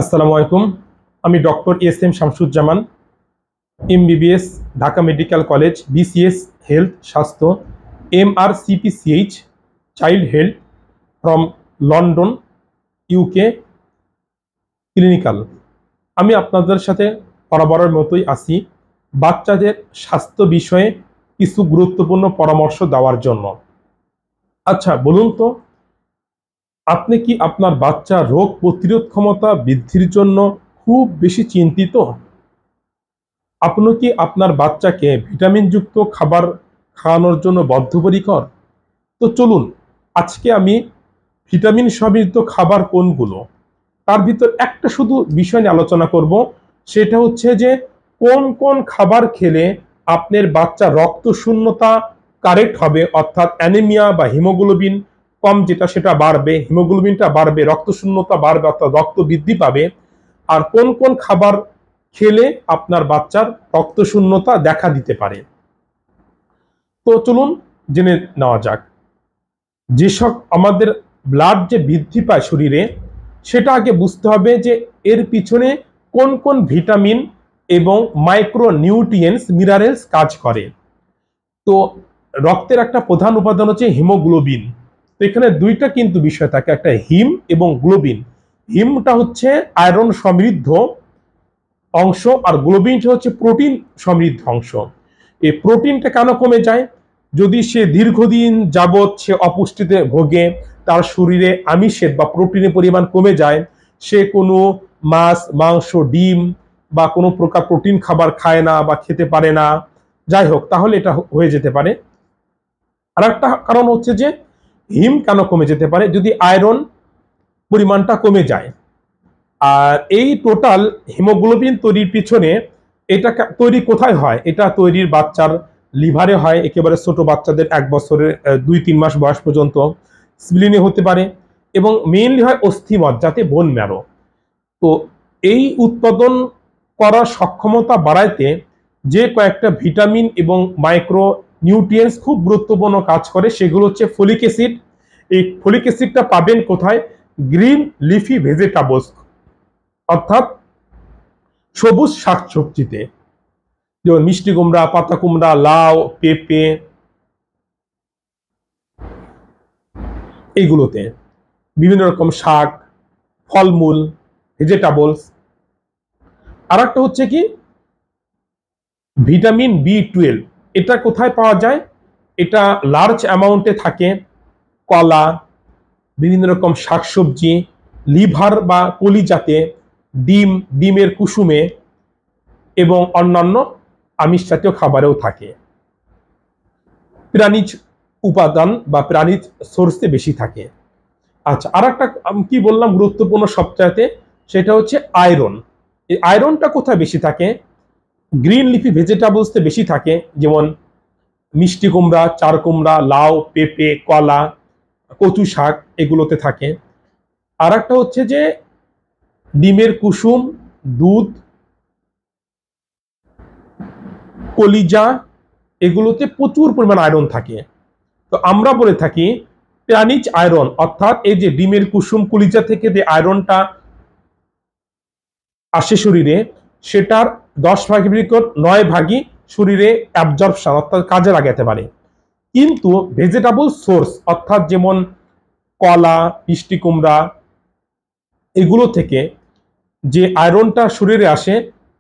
আসসালামু আলাইকুম। আমি doctor S M Shamsuzzaman, MBBS, Dhaka medical college, BCS health স্বাস্থ্য, MRCPCH child health from London, UK clinical. আমি আপনাদের সাথে বরাবরের মতোই আছি বাচ্চাদের স্বাস্থ্য বিষয়ে কিছু গুরুত্বপূর্ণ পরামর্শ দেওয়ার জন্য। আচ্ছা বলুন তো, আপনি কি আপনার বাচ্চার রোগ প্রতিরোধ ক্ষমতা বৃদ্ধির জন্য খুব বেশি চিন্তিত? আপনি কি আপনার বাচ্চাকে ভিটামিনযুক্ত খাবার খাওয়ানোর জন্য বদ্ধপরিকর? তো চলুন, আজকে আমি ভিটামিন সমৃদ্ধ খাবার কোনগুলো তার ভিতর একটা শুধু বিষয় নিয়ে আলোচনা করব। সেটা হচ্ছে যে কোন কোন খাবার খেলে আপনার বাচ্চা রক্ত শূন্যতা কারেক্ট হবে, অর্থাৎ অ্যানিমিয়া বা হিমোগ্লোবিন কম যেটা সেটা বাড়বে, হিমোগ্লোবিনটা বাড়বে, রক্ত শূন্যতা বাড়বে অর্থাৎ রক্ত বৃদ্ধি পাবে। আর কোন কোন খাবার খেলে আপনার বাচ্চার রক্ত শূন্যতা দেখা দিতে পারে। তো চলুন জেনে নেওয়া যাক। যেসব আমাদের ব্লাড যে বৃদ্ধি পায় শরীরে, সেটা আগে বুঝতে হবে যে এর পিছনে কোন কোন ভিটামিন এবং মাইক্রো নিউট্রিয়েন্টস মিনারেলস কাজ করে। তো রক্তের একটা প্রধান উপাদান হচ্ছে হিমোগ্লোবিন। তো এখানে দুইটা কিন্তু বিষয় থাকে, একটা হিম এবং গ্লোবিন। হিমটা হচ্ছে আয়রন সমৃদ্ধ অংশ আর গ্লোবিনটা হচ্ছে প্রোটিন সমৃদ্ধ অংশ। এই প্রোটিনটা কেন কমে যায়? যদি সে দীর্ঘদিন যাবৎ সে অপুষ্টিতে ভোগে, তার শরীরে আমিষের বা প্রোটিনের পরিমাণ কমে যায়, সে কোনো মাছ মাংস ডিম বা কোনো প্রকার প্রোটিন খাবার খায় না বা খেতে পারে না, যাই হোক, তাহলে এটা হয়ে যেতে পারে। আর একটা কারণ হচ্ছে যে হিম কেন কমে যেতে পারে, যদি আয়রন পরিমাণটা কমে যায়। আর এই টোটাল হিমোগ্লোবিন তৈরির পিছনে এটা তৈরি কোথায় হয়? এটা তৈরির বাচ্চার লিভারে হয়, একেবারে ছোট বাচ্চাদের 1 বছরের 2-3 মাস বয়স পর্যন্ত। স্প্লিনে হতে পারে এবং মেইনলি হয় অস্থিমজ্জাতে, বোন ম্যারো। তো এই উৎপাদন করার সক্ষমতা বাড়াইতে যে কয়েকটা ভিটামিন এবং মাইক্রো নিউট্রিয়েন্টস খুব গুরুত্বপূর্ণ কাজ করে, সেগুলো হচ্ছে ফলিক অ্যাসিড। এই ফলিক অ্যাসিডটা পাবেন কোথায়? গ্রিন লিফি ভেজিটেবলস, অর্থাৎ সবুজ শাকসবজিতে, যেমন মিষ্টি কুমড়া, পাতা কুমড়া, লাউ, পেঁপে, এইগুলোতে বিভিন্ন রকম শাক, ফলমূল, ভেজিটেবলস। আর একটা হচ্ছে কি ভিটামিন B12। এটা কোথায় পাওয়া যায়? এটা লার্জ অ্যামাউন্টে থাকে কলা, বিভিন্ন রকম শাকসবজি, লিভার বা কলিজাতে, ডিমের কুসুমে এবং অন্যান্য আমিষ জাতীয় খাবারেও থাকে। প্রাণীজ উপাদান বা প্রাণীজ সোর্সে বেশি থাকে। আচ্ছা, আর একটা কি বললাম গুরুত্বপূর্ণ সবচাইতে, সেটা হচ্ছে আয়রন। এই আয়রনটা কোথায় বেশি থাকে? গ্রিন লিফি ভেজিটেবলসে বেশি থাকে, যেমন মিষ্টি কুমড়া, চার কুমড়া, লাউ, পেঁপে, কলা, কচু শাক, এগুলোতে থাকে। আর একটা হচ্ছে যে ডিমের কুসুম, দুধ, কলিজা, এগুলোতে প্রচুর পরিমাণ আয়রন থাকে। তো আমরা বলে থাকি প্রাণীজ আয়রন, অর্থাৎ এই যে ডিমের কুসুম কলিজা থেকে যে আয়রনটা আসে শরীরে, সেটার 10 ভাগের ভিতর 9 ভাগই শরীরে অ্যাবজর্পশন অর্থাৎ কাজে লাগাতে পারে। কিন্তু ভেজিটেবল সোর্স অর্থাৎ যেমন কলা, মিষ্টি কুমড়া, এগুলো থেকে যে আয়রনটা শরীরে আসে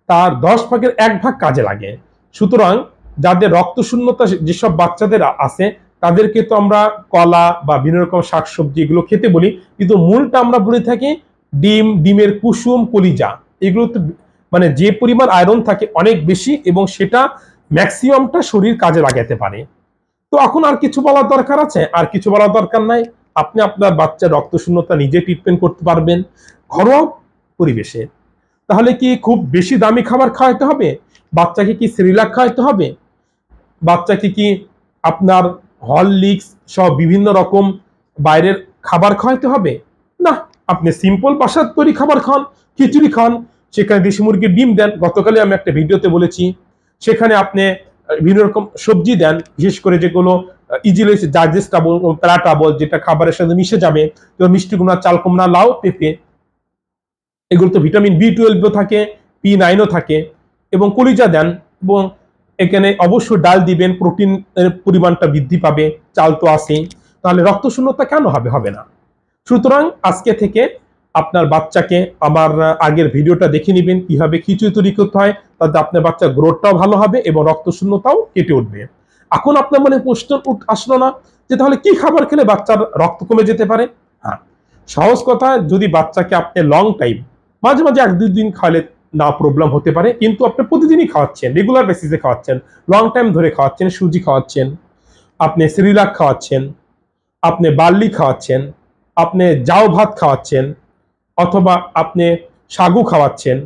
তার 10 ভাগের 1 ভাগ কাজে লাগে। সুতরাং যাদের রক্ত শূন্যতা যেসব বাচ্চাদের আছে, তাদেরকে তো আমরা কলা বা বিভিন্ন রকম শাকসবজি এগুলো খেতে বলি, কিন্তু মূলটা আমরা বলে থাকি ডিমের কুসুম, কলিজা, এগুলোতে মানে যে পরিমাণ আয়রন থাকে অনেক বেশি এবং সেটা ম্যাক্সিমামটা শরীর কাজে লাগাতে পারে। তো এখন আর কিছু বলার দরকার আছে? আর কিছু বলার দরকার নাই। আপনি আপনার বাচ্চার রক্ত শূন্যতা নিজে ট্রিটমেন্ট করতে পারবেন ঘরোয়া পরিবেশে। তাহলে কি খুব বেশি দামি খাবার খাওয়াতে হবে? বাচ্চাকে কি সেরিলাক খাওয়াতে হবে? বাচ্চাকে কি আপনার হরলিক্স সব বিভিন্ন রকম বাইরের খাবার খাওয়াতে হবে? না, আপনি সিম্পল বাসার তৈরি খাবার খান, খিচুড়ি খান, সেখানে দেশি মুরগির ডিম দেন, গতকালই আমি একটা ভিডিওতে বলেছি। সেখানে আপনি বিভিন্ন রকম সবজি দেন, বিশেষ করে যেগুলো ইজিলি ডাইজেস্টেবল, প্যালাটেবল, যেটা খাবারের সাথে মিশে যাবে, যেমন মিষ্টি কুমড়া, চাল কুমড়া, লাউ, পেঁপে। এগুলোতে ভিটামিন B12ও থাকে, P9ও থাকে, এবং কলিজা দেন, এবং এখানে অবশ্যই ডাল দিবেন, প্রোটিনের পরিমাণটা বৃদ্ধি পাবে, চাল তো আছেই। তাহলে রক্তশূন্যতা কেন হবে? হবে না। সুতরাং আজকে থেকে আপনার বাচ্চাকে আমার আগের ভিডিওটা দেখে নেবেন কিভাবে খিচুড়ি তৈরি করতে হয়, তাতে আপনার বাচ্চার গ্রোথটাও ভালো হবে এবং রক্তশূন্যতাও কেটে উঠবে। এখন আপনার মনে প্রশ্ন আসলো না যে তাহলে কি খাবার খেলে বাচ্চার রক্ত কমে যেতে পারে? হ্যাঁ, সহজ কথা, যদি বাচ্চাকে আপনি লং টাইম, মাঝে মাঝে 1-2 দিন খাওয়ালে না প্রবলেম হতে পারে, কিন্তু আপনি প্রতিদিনই খাওয়াচ্ছেন, রেগুলার বেসিসে খাওয়াচ্ছেন, লং টাইম ধরে খাওয়াচ্ছেন, সুজি খাওয়াচ্ছেন, আপনি সেরিলাক খাওয়াচ্ছেন, আপনি বার্লি খাওয়াচ্ছেন, আপনি জাউ ভাত খাওয়াচ্ছেন, অথবা আপনি সাগু খাওয়াচ্ছেন,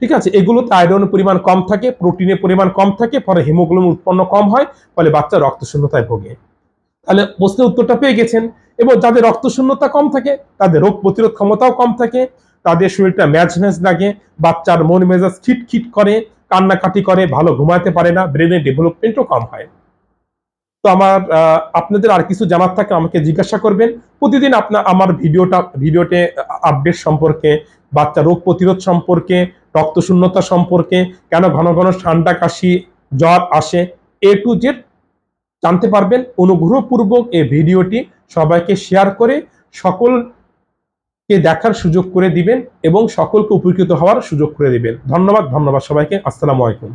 ঠিক আছে, এগুলোতে আয়রনের পরিমাণ কম থাকে, প্রোটিনের পরিমাণ কম থাকে, ফলে হিমোগ্লোবিন উৎপন্ন কম হয়, ফলে বাচ্চা রক্তশূন্যতায় ভোগে। তাহলে প্রশ্নের উত্তরটা পেয়ে গেছেন। এবং যাদের রক্তশূন্যতা কম থাকে তাদের রোগ প্রতিরোধ ক্ষমতাও কম থাকে, তাদের শরীরটা ম্যাজ ম্যাজ লাগে, বাচ্চার মন মেজাজ খিটখিট করে, কান্নাকাটি করে, ভালো ঘুমাতে পারে না, ব্রেনের ডেভেলপমেন্টও কম হয়। তো আপনাদের আর কিছু জানার থাকে আমাকে জিজ্ঞাসা করবেন। প্রতিদিন আমার ভিডিওতে আপডেট সম্পর্কে, বাচ্চা রোগ প্রতিরোধ সম্পর্কে, রক্তশূন্যতা সম্পর্কে, কেন ঘন ঘন ঠান্ডা কাশি জ্বর আসে, A to Z জানতে পারবেন। অনুগ্রহপূর্বক এই ভিডিওটি সবাইকে শেয়ার করে সকলকে দেখার সুযোগ করে দিবেন এবং সকলকে উপকৃত হওয়ার সুযোগ করে দিবেন। ধন্যবাদ সবাইকে। আসসালামু আলাইকুম।